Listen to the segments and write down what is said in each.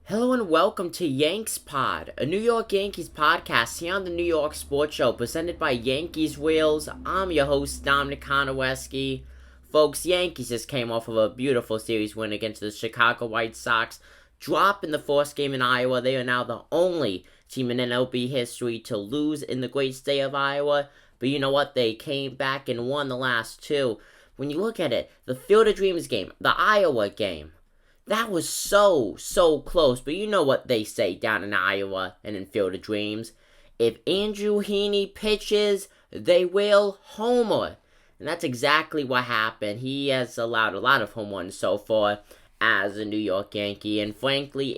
Hello and welcome to YanksPod, a New York Yankees podcast here on the New York Sports Show, presented by Yankees Wheels. I'm your host, Dominic Konowski. Folks, Yankees just came off of a beautiful series win against the Chicago White Sox, dropping the first game in Iowa. They are now the only team in MLB history to lose in the great state of Iowa. But you know what? They came back and won the last two. When you look at it, the Field of Dreams game, the Iowa game, that was so close, but you know what they say down in Iowa and in Field of Dreams. If Andrew Heaney pitches, they will homer. And that's exactly what happened. He has allowed a lot of home runs so far as a New York Yankee, and frankly,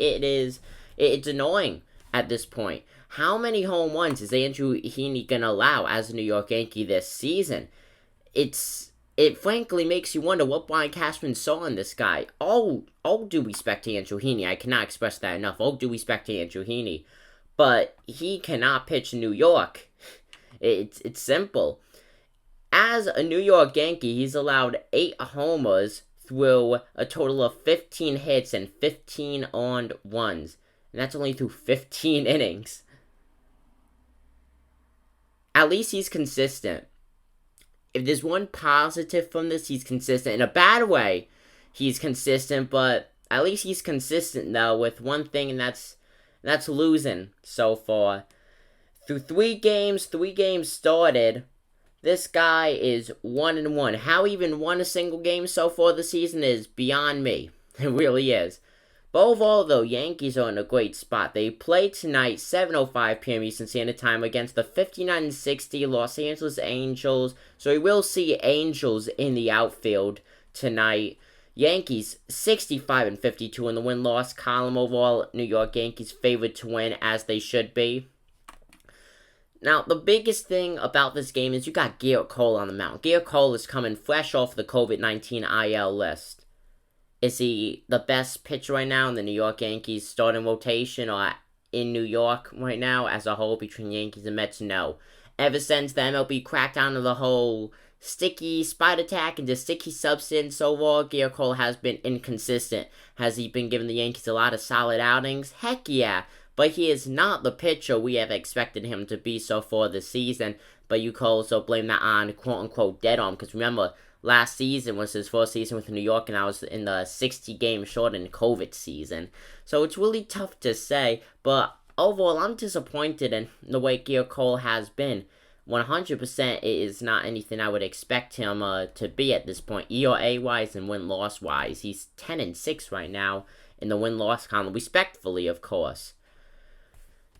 it's annoying at this point. How many home runs is Andrew Heaney going to allow as a New York Yankee this season? It frankly makes you wonder what Brian Cashman saw in this guy. All due respect to Andrew Heaney. I cannot express that enough. All due respect to Andrew Heaney. But he cannot pitch in New York. It's simple. As a New York Yankee, he's allowed 8 homers through a total of 15 hits and 15 earned runs. And that's only through 15 innings. At least he's consistent. If there's one positive from this, he's consistent. In a bad way, he's consistent, but at least he's consistent, though, with one thing, and that's losing so far. Through 3 games started, this guy is 1-1. How he even won a single game so far this season is beyond me. It really is. But overall, though, Yankees are in a great spot. They play tonight, 7:05 p.m. Eastern Standard Time, against the 59-60 Los Angeles Angels. So we will see Angels in the outfield tonight. Yankees, 65-52 in the win-loss column. Overall, New York Yankees favored to win, as they should be. Now, the biggest thing about this game is you got Gerrit Cole on the mound. Gerrit Cole is coming fresh off the COVID-19 IL list. Is he the best pitcher right now in the New York Yankees starting rotation or in New York right now as a whole between Yankees and Mets? No. Ever since the MLB cracked down on the whole sticky spot attack and the sticky substance overall, Gerrit Cole has been inconsistent. Has he been giving the Yankees a lot of solid outings? Heck yeah. But he is not the pitcher we have expected him to be so far this season. But you could also blame that on quote-unquote dead arm, because remember, last season was his first season with New York, and I was in the 60-game shortened COVID season. So it's really tough to say, but overall, I'm disappointed in the way Gerrit Cole has been. 100% it is not anything I would expect him to be at this point, ERA-wise and win-loss-wise. He's 10-6 right now in the win-loss column, respectfully, of course.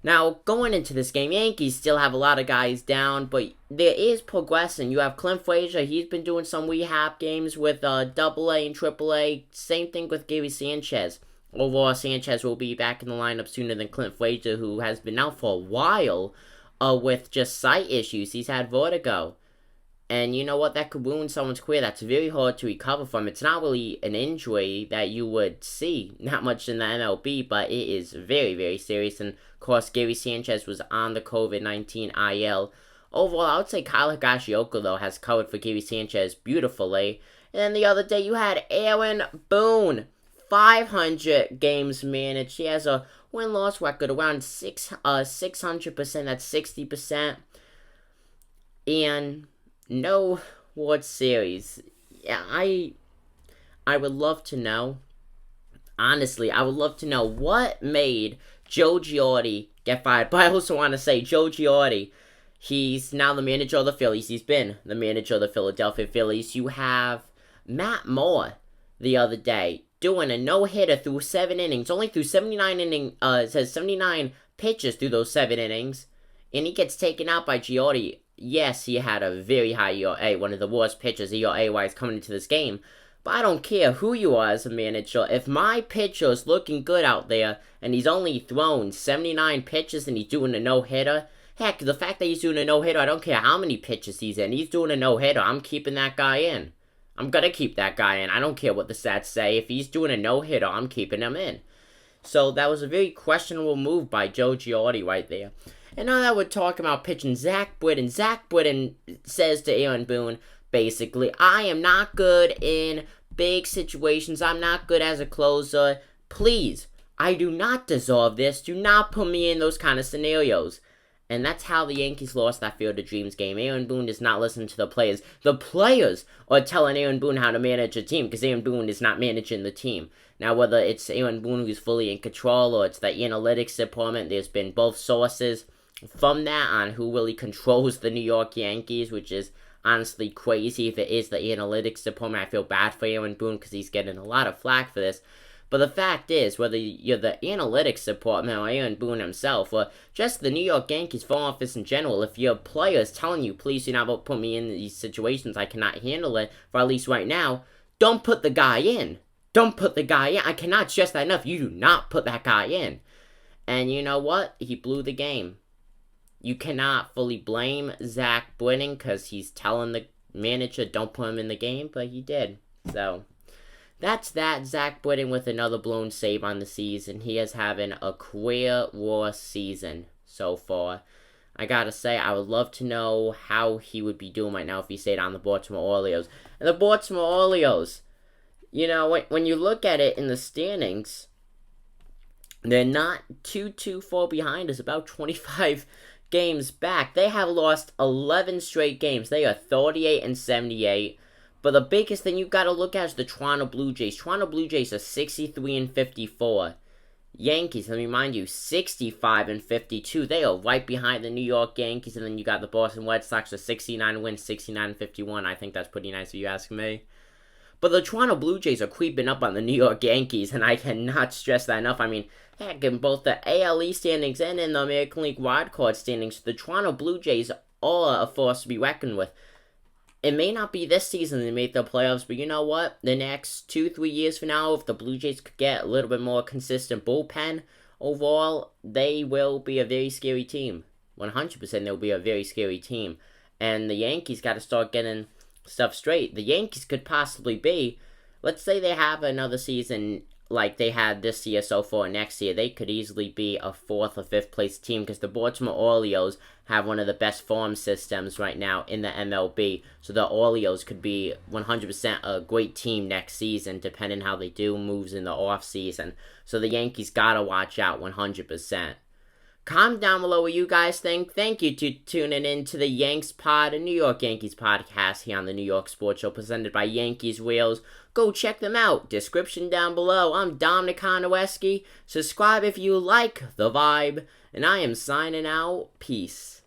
Now, going into this game, Yankees still have a lot of guys down, but there is progression. You have Clint Frazier. He's been doing some rehab games with AA and AAA. Same thing with Gary Sanchez. Overall, Sanchez will be back in the lineup sooner than Clint Frazier, who has been out for a while with just sight issues. He's had vertigo. And you know what? That could ruin someone's career. That's very hard to recover from. It's not really an injury that you would see, not much in the MLB, but it is very serious. And, of course, Gary Sanchez was on the COVID-19 IL. Overall, I would say Kyle Higashioka, though, has covered for Gary Sanchez beautifully. And then the other day, you had Aaron Boone, 500 games managed. He has a win-loss record around 600%. That's 60%. And no World Series. Yeah, I would love to know. Honestly, I would love to know what made Joe Girardi get fired. But I also want to say, Joe Girardi, he's now the manager of the Phillies. He's been the manager of the Philadelphia Phillies. You have Matt Moore the other day doing a no-hitter through 7 innings. Only through 79 it says 79 pitches through those 7 innings. And he gets taken out by Girardi. Yes, he had a very high ERA, one of the worst pitchers ERA-wise coming into this game. But I don't care who you are as a manager. If my pitcher is looking good out there, and he's only thrown 79 pitches and he's doing a no-hitter, heck, the fact that he's doing a no-hitter, I don't care how many pitches he's in. He's doing a no-hitter. I'm keeping that guy in. I'm going to keep that guy in. I don't care what the stats say. If he's doing a no-hitter, I'm keeping him in. So that was a very questionable move by Joe Girardi right there. And now that we're talking about pitching, Zach Britton says to Aaron Boone, basically, I am not good in big situations. I'm not good as a closer. Please, I do not deserve this. Do not put me in those kind of scenarios. And that's how the Yankees lost that Field of Dreams game. Aaron Boone does not listen to the players. The players are telling Aaron Boone how to manage a team because Aaron Boone is not managing the team. Now, whether it's Aaron Boone who's fully in control or it's the analytics department, there's been both sources from that on who really controls the New York Yankees, which is honestly crazy. If it is the analytics department, I feel bad for Aaron Boone because he's getting a lot of flack for this. But the fact is, whether you're the analytics department or Aaron Boone himself, or just the New York Yankees front office in general, if your player is telling you, please do not put me in these situations, I cannot handle it, for at least right now, don't put the guy in. Don't put the guy in. I cannot stress that enough. You do not put that guy in. And you know what? He blew the game. You cannot fully blame Zach Britton because he's telling the manager don't put him in the game, but he did. So that's that. Zach Britton with another blown save on the season. He is having a career worst season so far. I gotta say, I would love to know how he would be doing right now if he stayed on the Baltimore Orioles. And the Baltimore Orioles, you know, when you look at it in the standings, they're not too far behind us, about 25 games back. They have lost 11 straight games. They are 38-78. But the biggest thing you got to look at is the Toronto Blue Jays. Toronto Blue Jays are 63-54. Yankees, let me remind you, 65-52. They are right behind the New York Yankees. And then you got the Boston Red Sox with 69 wins, 69-51. I think that's pretty nice if you ask me. But the Toronto Blue Jays are creeping up on the New York Yankees, and I cannot stress that enough. I mean, heck, in both the ALE standings and in the American League wildcard standings, the Toronto Blue Jays are a force to be reckoned with. It may not be this season they make the playoffs, but you know what? The next 2-3 years from now, if the Blue Jays could get a little bit more consistent bullpen, overall, they will be a very scary team. 100% they'll be a very scary team. And the Yankees got to start getting stuff straight. The Yankees could possibly be, let's say they have another season like they had this year so far next year, they could easily be a 4th or 5th place team because the Baltimore Orioles have one of the best farm systems right now in the MLB. So the Orioles could be 100% a great team next season depending how they do moves in the off season. So the Yankees gotta watch out 100%. Comment down below what you guys think. Thank you to tuning in to the YanksPod, a New York Yankees podcast here on the New York Sports Show presented by Yankees Wheels. Go check them out. Description down below. I'm Dominic Konowski. Subscribe if you like the vibe. And I am signing out. Peace.